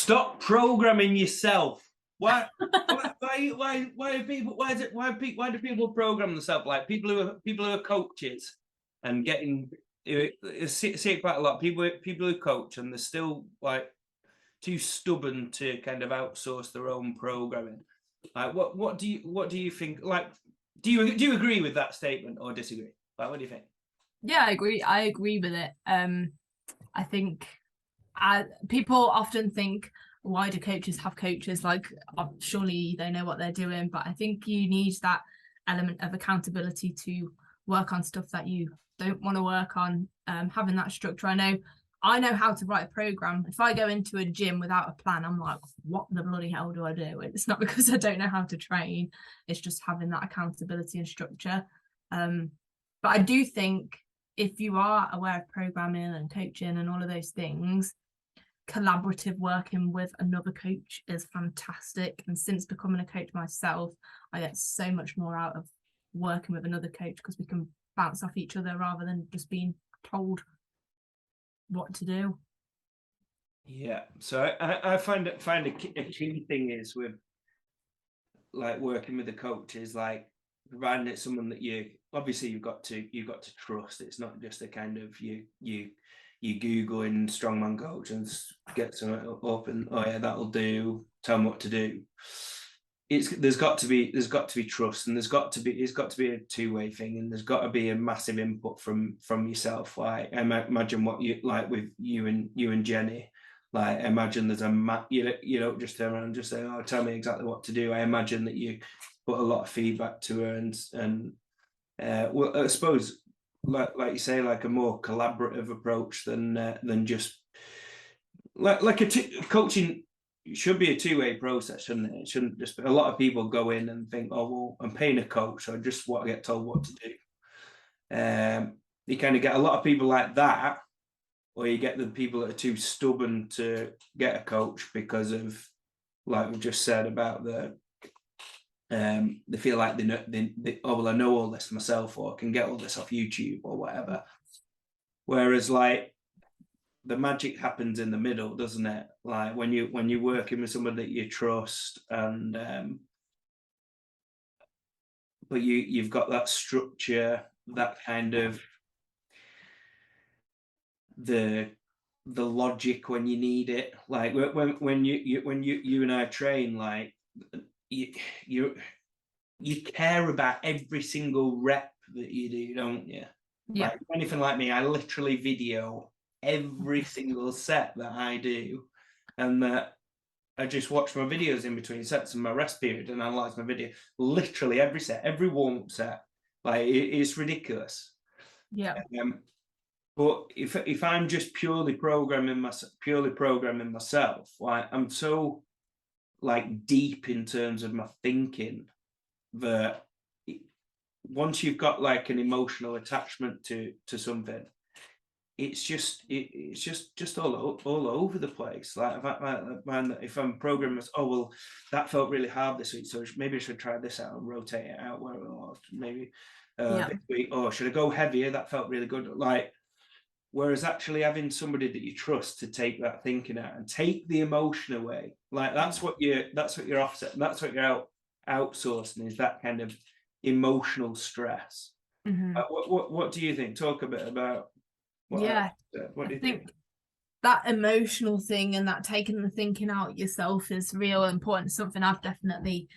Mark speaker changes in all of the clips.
Speaker 1: Stop programming yourself. Why do people program themselves? Like people who are coaches and getting, see it quite a lot. People who coach and they're still like too stubborn to kind of outsource their own programming. Like what do you think? Like, do you agree with that statement or disagree? Like, what do you think?
Speaker 2: Yeah, I agree with it. I think people often think, why do coaches have coaches? Like, surely they know what they're doing. But I think you need that element of accountability to work on stuff that you don't want to work on. Having that structure. I know how to write a program. If I go into a gym without a plan, I'm like, what the bloody hell do I do? It's not because I don't know how to train. It's just having that accountability and structure. But I do think if you are aware of programming and coaching and all of those things, collaborative working with another coach is fantastic. And since becoming a coach myself, I get so much more out of working with another coach because we can bounce off each other rather than just being told what to do.
Speaker 1: Yeah, so I find a key thing is with like working with a coach is like providing it's someone that you've got to trust. It's not just a kind of you Google in strongman coach and get something up and oh yeah, that'll do, tell them what to do. There's got to be trust, and it's got to be a two-way thing, and there's got to be a massive input from yourself. Like imagine what you like with you and Jenny. Like imagine there's you don't just turn around and just say, oh, tell me exactly what to do. I imagine that you put a lot of feedback to her and well, I suppose like you say, like a more collaborative approach than just like coaching should be a two-way process, shouldn't it? It shouldn't just be, a lot of people go in and think, oh well, I'm paying a coach, so I just want to get told what to do. You kind of get a lot of people like that, or you get the people that are too stubborn to get a coach because of, like we just said about they feel like they oh well, I know all this myself, or I can get all this off YouTube or whatever. Whereas like the magic happens in the middle, doesn't it? Like when you're working with someone that you trust, and but you've got that structure, that kind of the logic when you need it. Like when you and I train, like you care about every single rep that you do, don't you?
Speaker 2: Yeah.
Speaker 1: Like anything like me, I literally video every single set that I do, and that I just watch my videos in between sets and my rest period and analyze my video. Literally every set, every warm-up set. Like it's ridiculous.
Speaker 2: Yeah.
Speaker 1: But if I'm just purely programming myself, like I'm so like deep in terms of my thinking that once you've got like an emotional attachment to something, it's just all over the place. Like if I'm programming, oh well, that felt really hard this week, so maybe I should try this out and rotate it out. Or maybe this week, oh, should I go heavier? That felt really good. Like, whereas actually having somebody that you trust to take that thinking out and take the emotion away, like that's what you're offset, and that's what you're outsourcing, is that kind of emotional stress.
Speaker 2: Mm-hmm.
Speaker 1: What do you think? Talk a bit about. What do you think?
Speaker 2: That emotional thing and that taking the thinking out yourself is real important. Something I've definitely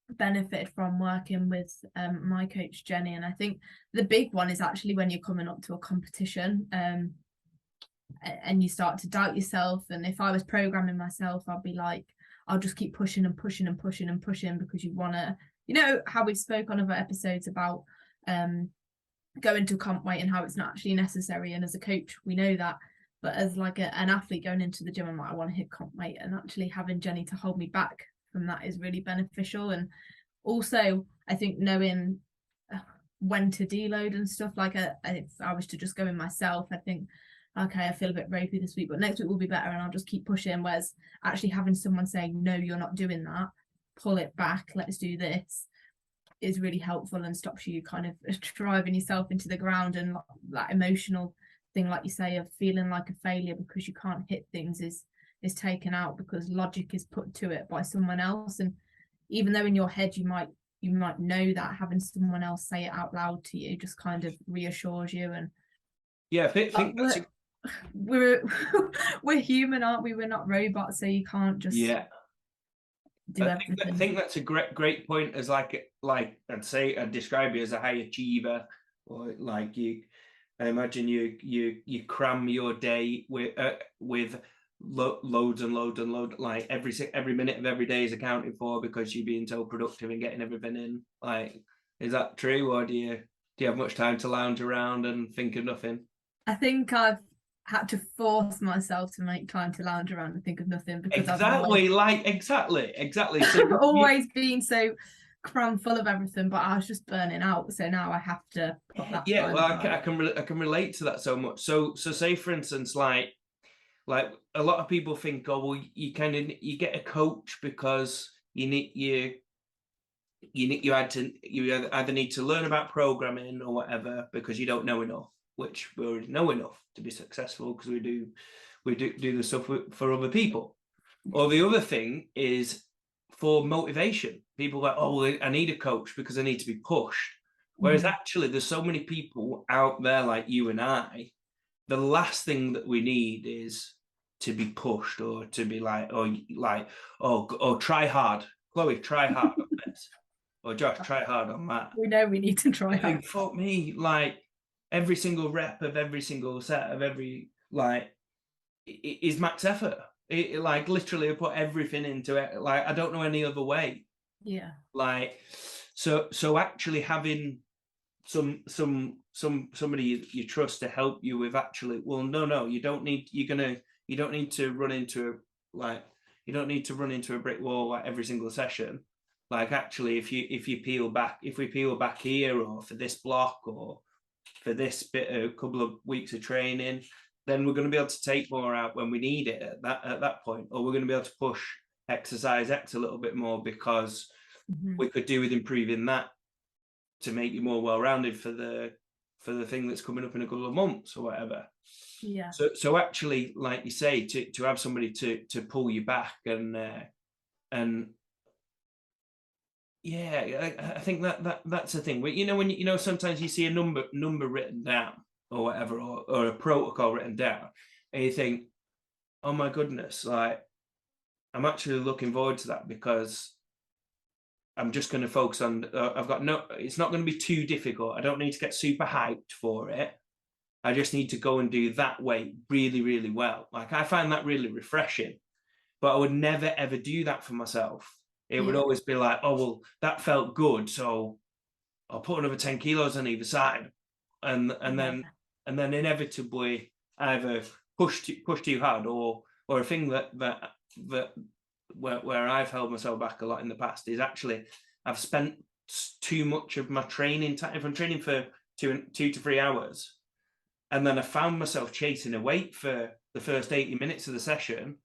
Speaker 2: benefited from working with my coach Jenny. And I think the big one is actually when you're coming up to a competition and you start to doubt yourself. And if I was programming myself, I'd be like, I'll just keep pushing and pushing and pushing and pushing, because you want to, you know, how we spoke on other episodes about going to comp weight and how it's not actually necessary. And as a coach, we know that. But as like an athlete going into the gym, I'm like, I want to hit comp weight, and actually having Jenny to hold me back from that is really beneficial. And also I think knowing when to deload and stuff, like if I was to just go in myself, I think, okay, I feel a bit ropey this week, but next week will be better and I'll just keep pushing. Whereas actually having someone saying, no, you're not doing that, pull it back, let's do this, is really helpful and stops you kind of driving yourself into the ground. And that emotional thing, like you say, of feeling like a failure because you can't hit things is is taken out because logic is put to it by someone else. And even though in your head you might know that, having someone else say it out loud to you just kind of reassures you. And
Speaker 1: yeah, I think that's
Speaker 2: we're human, aren't we? We're not robots, so you can't just do everything.
Speaker 1: I think that's a great point. As like I'd describe you as a high achiever, or like I imagine you cram your day with loads and loads and loads, like every minute of every day is accounted for because you're being so productive and getting everything in. Like, is that true, or do you have much time to lounge around and think of nothing?
Speaker 2: I think I've had to force myself to make time to lounge around and think of nothing, because
Speaker 1: exactly. So
Speaker 2: always been so cram full of everything, but I was just burning out. So now I have to put that time
Speaker 1: well, I can relate to that so much. So say for instance, like a lot of people think, oh well, you get a coach because you either need to learn about programming or whatever because you don't know enough, which we already know enough to be successful because we do the stuff for other people. Or the other thing is for motivation. People are like, oh well, I need a coach because I need to be pushed. Whereas actually there's so many people out there like you and I, the last thing that we need is to be pushed or to be like, oh, try hard. Chloe, try hard on this. Or Josh, try hard on that.
Speaker 2: We know we need to try hard.
Speaker 1: Fuck me, like every single rep of every single set of every, like, is max effort. Like literally I put everything into it. Like, I don't know any other way.
Speaker 2: Yeah.
Speaker 1: Like, so actually having somebody you trust to help you with actually, well, no, you don't need to run into a brick wall like every single session. Like, actually, if we peel back here, or for this block, or for this a couple of weeks of training, then we're going to be able to take more out when we need it at that point, or we're going to be able to push exercise X a little bit more because we could do with improving that to make you more well-rounded for the thing that's coming up in a couple of months or whatever.
Speaker 2: Yeah.
Speaker 1: So actually, like you say, to have somebody to pull you back and yeah, I think that's the thing. When sometimes you see a number written down or whatever, or a protocol written down, and you think, oh my goodness, like I'm actually looking forward to that because I'm just going to focus on. It's not going to be too difficult. I don't need to get super hyped for it. I just need to go and do that weight really, really well. Like, I find that really refreshing, but I would never ever do that for myself. It would always be like, oh, well, that felt good, so I'll put another 10 kilos on either side. And then inevitably either push too hard, or a thing where I've held myself back a lot in the past is actually I've spent too much of my training time. If I'm training for 2 to 3 hours, and then I found myself chasing a weight for the first 80 minutes of the session,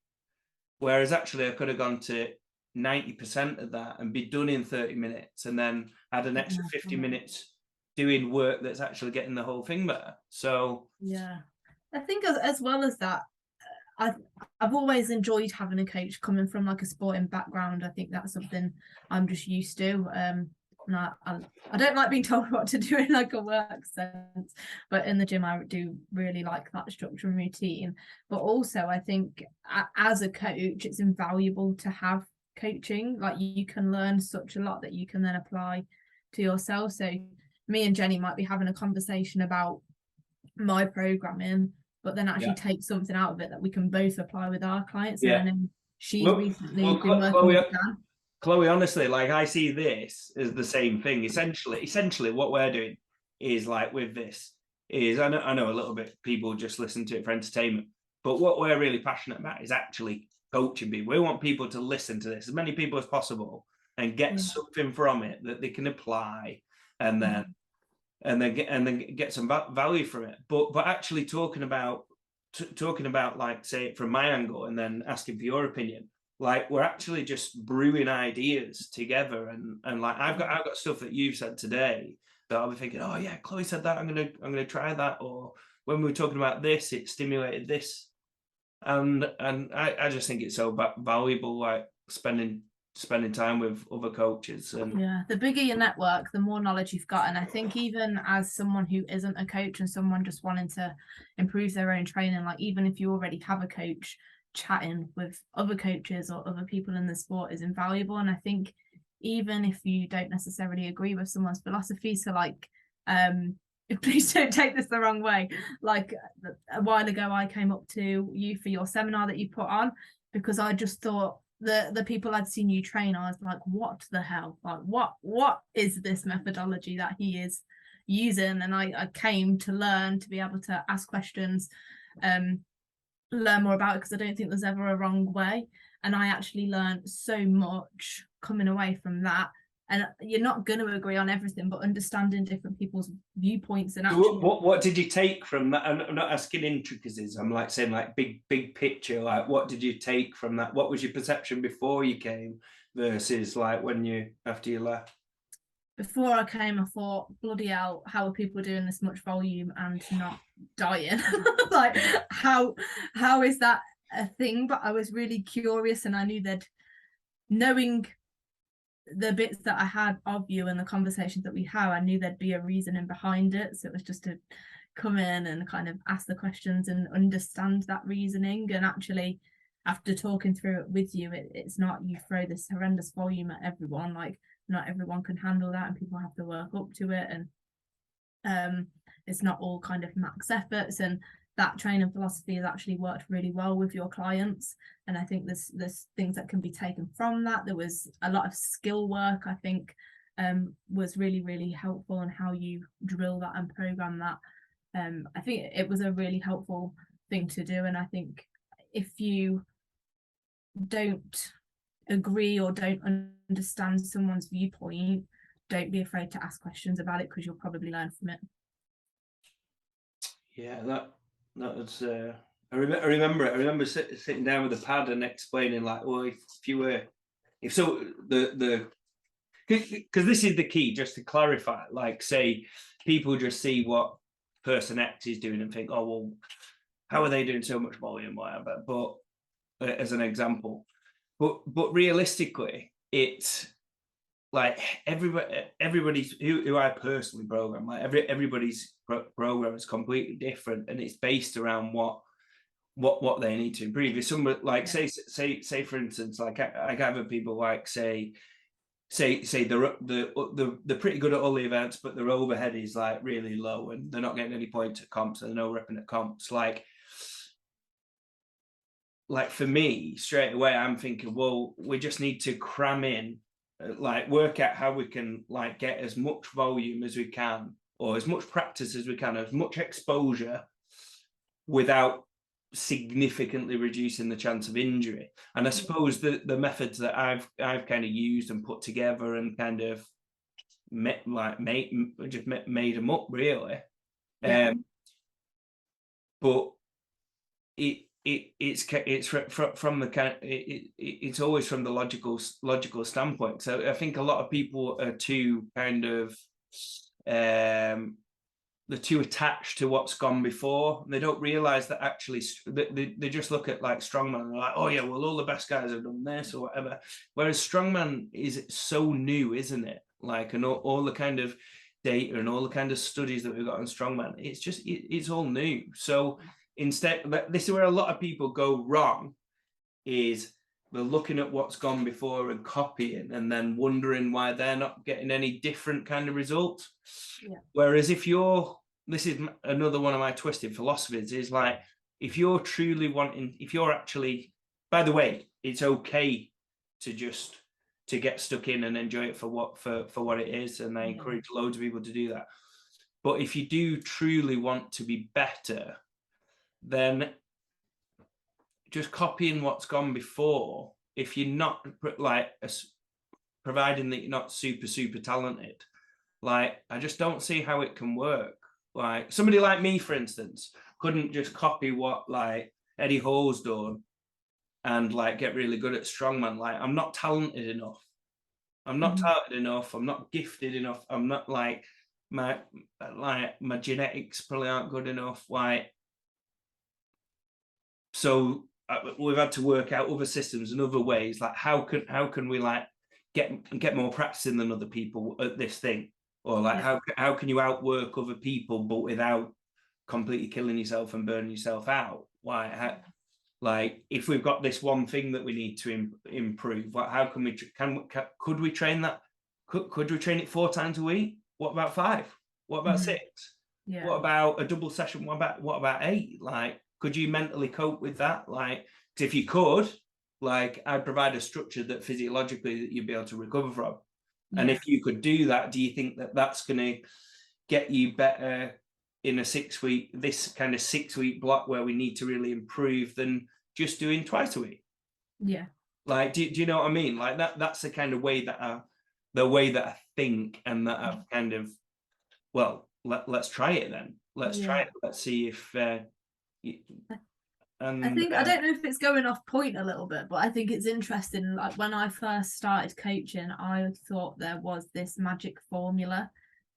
Speaker 1: whereas actually I could have gone to 90% of that and be done in 30 minutes, and then add an extra 50 minutes doing work that's actually getting the whole thing better. So
Speaker 2: yeah, I think as well as that, I've always enjoyed having a coach coming from like a sporting background. I think that's something I'm just used to. I don't like being told what to do in like a work sense, but in the gym I do really like that structure and routine. But also I think as a coach, it's invaluable to have coaching. Like, you can learn such a lot that you can then apply to yourself. So me and Jenny might be having a conversation about my programming, but then actually take something out of it that we can both apply with our clients. And I know she's recently been working with Dan.
Speaker 1: Chloe, honestly, like, I see this as the same thing. Essentially what we're doing is, like, with this is, I know a little bit people just listen to it for entertainment, but what we're really passionate about is actually coaching people. We want people to listen to this, as many people as possible, and get something from it that they can apply, and then get some value from it. But actually talking about like, say, from my angle, and then asking for your opinion. Like, we're actually just brewing ideas together, and like I've got stuff that you've said today that I'll be thinking, oh yeah, Chloe said that, I'm gonna try that, or when we were talking about this, it stimulated this and I just think it's so valuable, like spending time with other coaches. And
Speaker 2: yeah, the bigger your network, the more knowledge you've got. And I think even as someone who isn't a coach and someone just wanting to improve their own training, like even if you already have a coach, chatting with other coaches or other people in the sport is invaluable. And I think even if you don't necessarily agree with someone's philosophy, so like please don't take this the wrong way, like a while ago I came up to you for your seminar that you put on, because I just thought the people I'd seen you train, I was like, what the hell, like what is this methodology that he is using? And I came to learn, to be able to ask questions, learn more about it, because I don't think there's ever a wrong way. And I actually learned so much coming away from that. And you're not going to agree on everything, but understanding different people's viewpoints. And actually,
Speaker 1: what did you take from that? I'm not asking intricacies. I'm like saying like big picture. Like, what did you take from that? What was your perception before you came versus like after you left?
Speaker 2: Before I came, I thought, bloody hell, how are people doing this much volume and not dying? Like, how is that a thing? But I was really curious, and I knew that, knowing the bits that I had of you and the conversations that we had, I knew there'd be a reasoning behind it. So it was just to come in and kind of ask the questions and understand that reasoning. And actually, after talking through it with you, it's not you throw this horrendous volume at everyone. Like, not everyone can handle that, and people have to work up to it. And it's not all kind of max efforts. And that training philosophy has actually worked really well with your clients. And I think there's things that can be taken from that. There was a lot of skill work, I think, was really, really helpful on how you drill that and program that. I think it was a really helpful thing to do. And I think if you don't agree or don't understand someone's viewpoint, don't be afraid to ask questions about it, because you'll probably learn from it.
Speaker 1: Yeah, that was. I remember it. I remember sitting down with a pad and explaining, like, well, if so, because this is the key, just to clarify. Like, say, people just see what person X is doing and think, oh, well, how are they doing so much volume, whatever. But as an example, but realistically, it's like everybody's who I personally program, like everybody's program is completely different, and it's based around what they need to improve. If somebody like say for instance, like I gather people like say they're pretty good at all the events, but their overhead is like really low and they're not getting any points at comps and they're no repping at comps. Like for me, straight away, I'm thinking, well, we just need to cram in, like work out how we can like get as much volume as we can, or as much practice as we can, as much exposure, without significantly reducing the chance of injury. And I suppose the methods that I've kind of used and put together and kind of made them up really.
Speaker 2: Yeah.
Speaker 1: But it's from the kind. It's always from the logical standpoint. So I think a lot of people are too kind of they're too attached to what's gone before. They don't realize that actually they just look at like strongman and they're like, oh yeah, well all the best guys have done this or whatever. Whereas strongman is so new, isn't it? Like, and all the kind of data and all the kind of studies that we've got on strongman, it's all new. So instead, this is where a lot of people go wrong, is they're looking at what's gone before and copying and then wondering why they're not getting any different kind of results. Yeah. Whereas this is another one of my twisted philosophies, is like, if you're actually, by the way, it's okay to get stuck in and enjoy it for what it is. And I encourage loads of people to do that. But if you do truly want to be better, then just copying what's gone before, if you're not like providing that you're not super talented, like I just don't see how it can work. Like somebody like me, for instance, couldn't just copy what like Eddie Hall's done and like get really good at strongman. Like I'm not talented enough. I'm not talented enough. I'm not gifted enough. I'm not like my genetics probably aren't good enough. Like, so we've had to work out other systems and other ways. Like how can we like get more practice in than other people at this thing, or like how can you outwork other people but without completely killing yourself and burning yourself out? Why? Like if we've got this one thing that we need to improve, how can we could we train that? Could we train it 4 times a week? What about 5? What about 6?
Speaker 2: Yeah.
Speaker 1: What about a double session? What about 8? Like, could you mentally cope with that? Like, if you could, like, I'd provide a structure that physiologically that you'd be able to recover from. And if you could do that, do you think that that's going to get you better in a 6-week, this kind of 6-week block where we need to really improve than just doing twice a week?
Speaker 2: Yeah.
Speaker 1: Like, do you know what I mean? Like that's the kind of way that I think, and that I've kind of, well, let's try it then. Let's try it. Let's see if and
Speaker 2: I think I don't know if it's going off point a little bit, but I think it's interesting. Like when I first started coaching, I thought there was this magic formula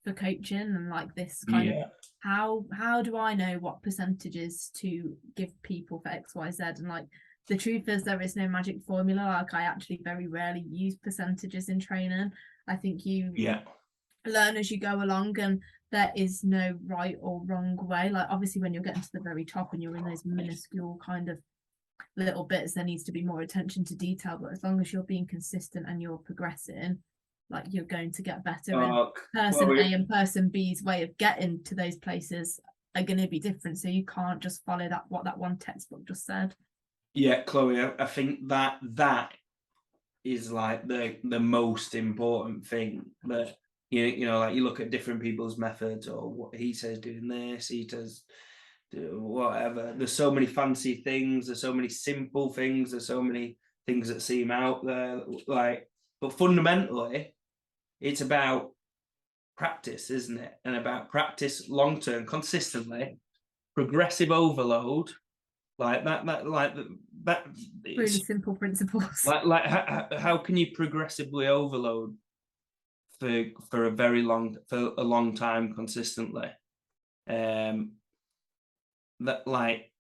Speaker 2: for coaching, and like this kind of how do I know what percentages to give people for XYZ? And like the truth is there is no magic formula. Like I actually very rarely use percentages in training. I think you learn as you go along, and there is no right or wrong way. Like obviously when you're getting to the very top and you're in those minuscule kind of little bits, there needs to be more attention to detail, but as long as you're being consistent and you're progressing, like you're going to get better. And person A and person B's way of getting to those places are going to be different, so you can't just follow what that one textbook just said. Yeah,
Speaker 1: Chloe, I think that is like the most important thing, that you know, like you look at different people's methods, or what he says doing this, he does whatever. There's so many fancy things, there's so many simple things, there's so many things that seem out there, like, but fundamentally it's about practice, isn't it? And about practice long term, consistently, progressive overload, like that
Speaker 2: really simple principles.
Speaker 1: Like how can you progressively overload for a long time consistently? That like,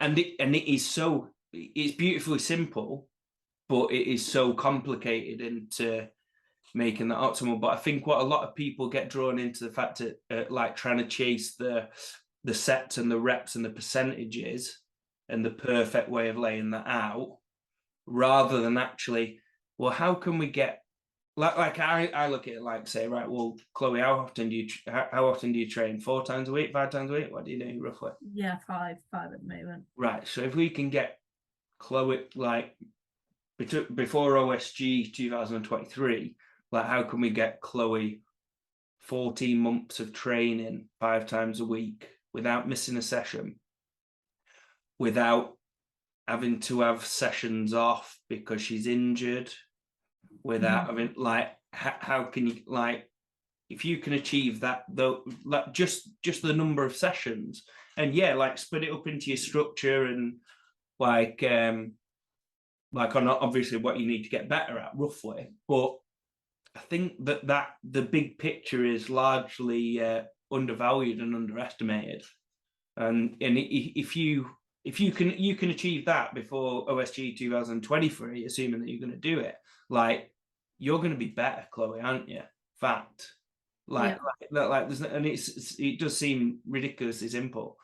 Speaker 1: and it is so, it's beautifully simple, but it is so complicated into making that optimal. But I think what a lot of people get drawn into the fact that like trying to chase the sets and the reps and the percentages and the perfect way of laying that out, rather than actually, well, how can we get, like I look at it like, say, right, well, Chloe, how often do you train? 4 times a week, 5 times a week? What do you do roughly?
Speaker 2: Yeah, 5 at the moment.
Speaker 1: Right. So if we can get Chloe, like before OSG 2023, like how can we get Chloe 14 months of training 5 times a week without missing a session, without having to have sessions off because she's injured, without having, like, how can you, like, if you can achieve that, though, like just the number of sessions, and like split it up into your structure, and like on obviously what you need to get better at roughly, but I think that the big picture is largely undervalued and underestimated, and if you can achieve that before OSG 2023, assuming that you're going to do it, like you're going to be better, Chloe, aren't you? Fact, like there's, and it does seem ridiculously simple.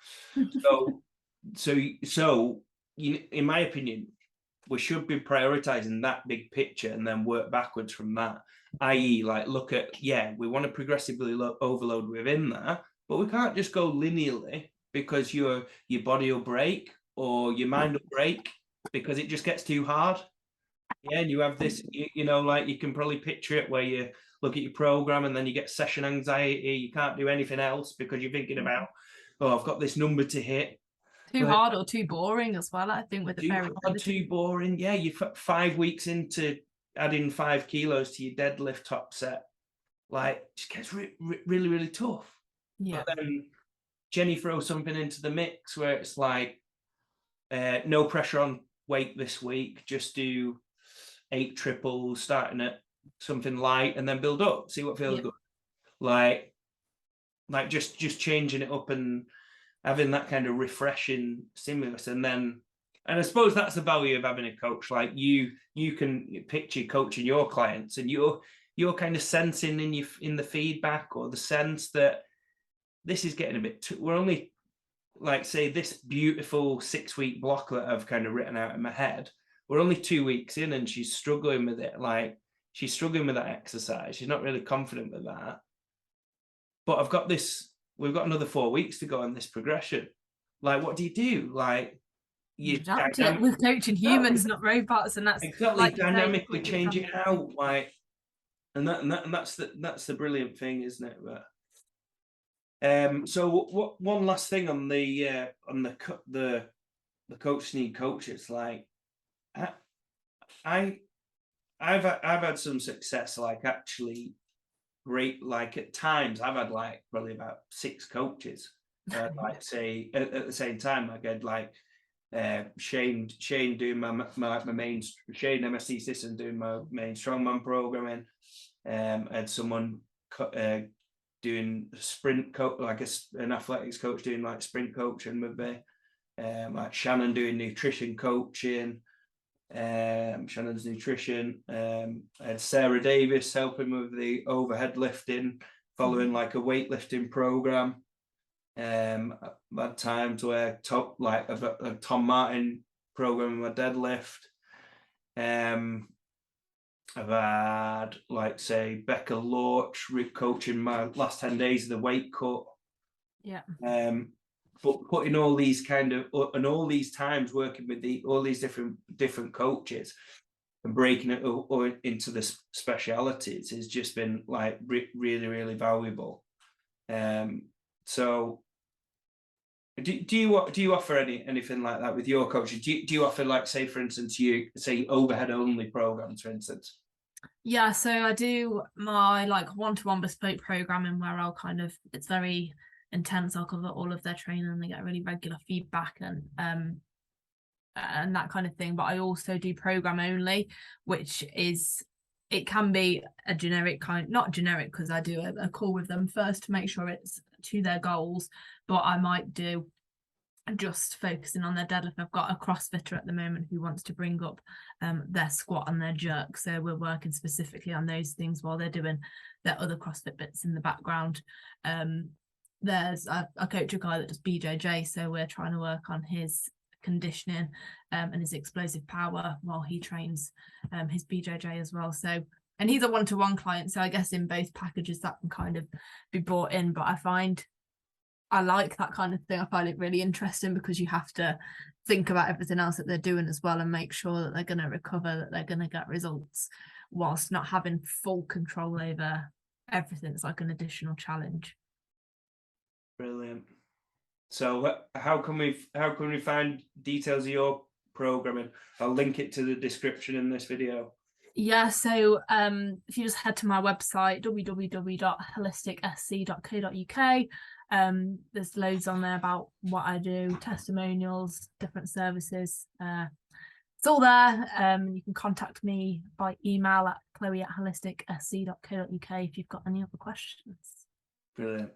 Speaker 1: so you, in my opinion, we should be prioritizing that big picture and then work backwards from that. I.e., like look at, we want to progressively overload within that, but we can't just go linearly, because your body will break or your mind will break because it just gets too hard. And you have this, you know, like you can probably picture it where you look at your program and then you get session anxiety. You can't do anything else because you're thinking about, oh, I've got this number to hit.
Speaker 2: Too hard or too boring as well, I think, with the
Speaker 1: too boring. Yeah, you're 5 weeks into adding 5 kilos to your deadlift top set. Like, it just gets really, really tough. Yeah. But then Jenny throws something into the mix where it's like, no pressure on weight this week. Just do 8 triples, starting at something light, and then build up. See what feels good. Like just changing it up and having that kind of refreshing stimulus. And then And I suppose that's the value of having a coach. Like you can picture coaching your clients, and you're kind of sensing in the feedback or the sense that this is getting a bit too, we're only, like, say this beautiful 6-week block that I've kind of written out in my head, we're only 2 weeks in and she's struggling with it. Like, she's struggling with that exercise. She's not really confident with that. But we've got another 4 weeks to go on this progression. Like, what do you do? Like, you
Speaker 2: adapt it with coaching humans, not robots, and that's
Speaker 1: exactly,
Speaker 2: like
Speaker 1: dynamically change it out. Like, and that's the brilliant thing, isn't it? But so what one last thing on the coach need coaches. Like, I've had some success, like, actually great, like, at times I've had like probably about 6 coaches, like, say at the same time. Like, I'd like Shane doing my main, Shane MSC system doing my main strongman programming. I had someone doing sprint coach, like an athletics coach doing like sprint coaching with me, like Shannon doing nutrition coaching, Shannon's nutrition. I had Sarah Davis helping with the overhead lifting, following like a weightlifting program. I've had times where I've got a Tom Martin program with my deadlift. I've had, like, say, Becca Lorch coaching my last 10 days of the weight cut.
Speaker 2: Yeah.
Speaker 1: But putting all these kind of, and all these times working with all these different coaches and breaking it into the specialities has just been like really, really valuable. So do you offer anything like that with your coaches? Do you offer, like, say for instance, you say overhead only programs, for instance?
Speaker 2: Yeah, so I do my like one-to-one bespoke programming where it's very intense. I'll cover all of their training and they get really regular feedback and that kind of thing. But I also do program only, which is, it can be a generic kind, not generic because I do a call with them first to make sure it's to their goals, but I might do just focusing on their deadlift. I've got a CrossFitter at the moment who wants to bring up their squat and their jerk, so we're working specifically on those things while they're doing their other CrossFit bits in the background. There's I coach a guy that does BJJ, so we're trying to work on his conditioning and his explosive power while he trains his BJJ as well. So, and he's a one-to-one client, so I guess in both packages that can kind of be brought in. But I like that kind of thing. I find it really interesting because you have to think about everything else that they're doing as well and make sure that they're going to recover, that they're going to get results whilst not having full control over everything. It's like an additional challenge.
Speaker 1: Brilliant. So how can we find details of your programming? I'll link it to the description in this video.
Speaker 2: Yeah, so if you just head to my website, www.holisticsc.co.uk, there's loads on there about what I do, testimonials, different services. It's all there. You can contact me by email at chloe@holisticsc.co.uk if you've got any other questions.
Speaker 1: Brilliant.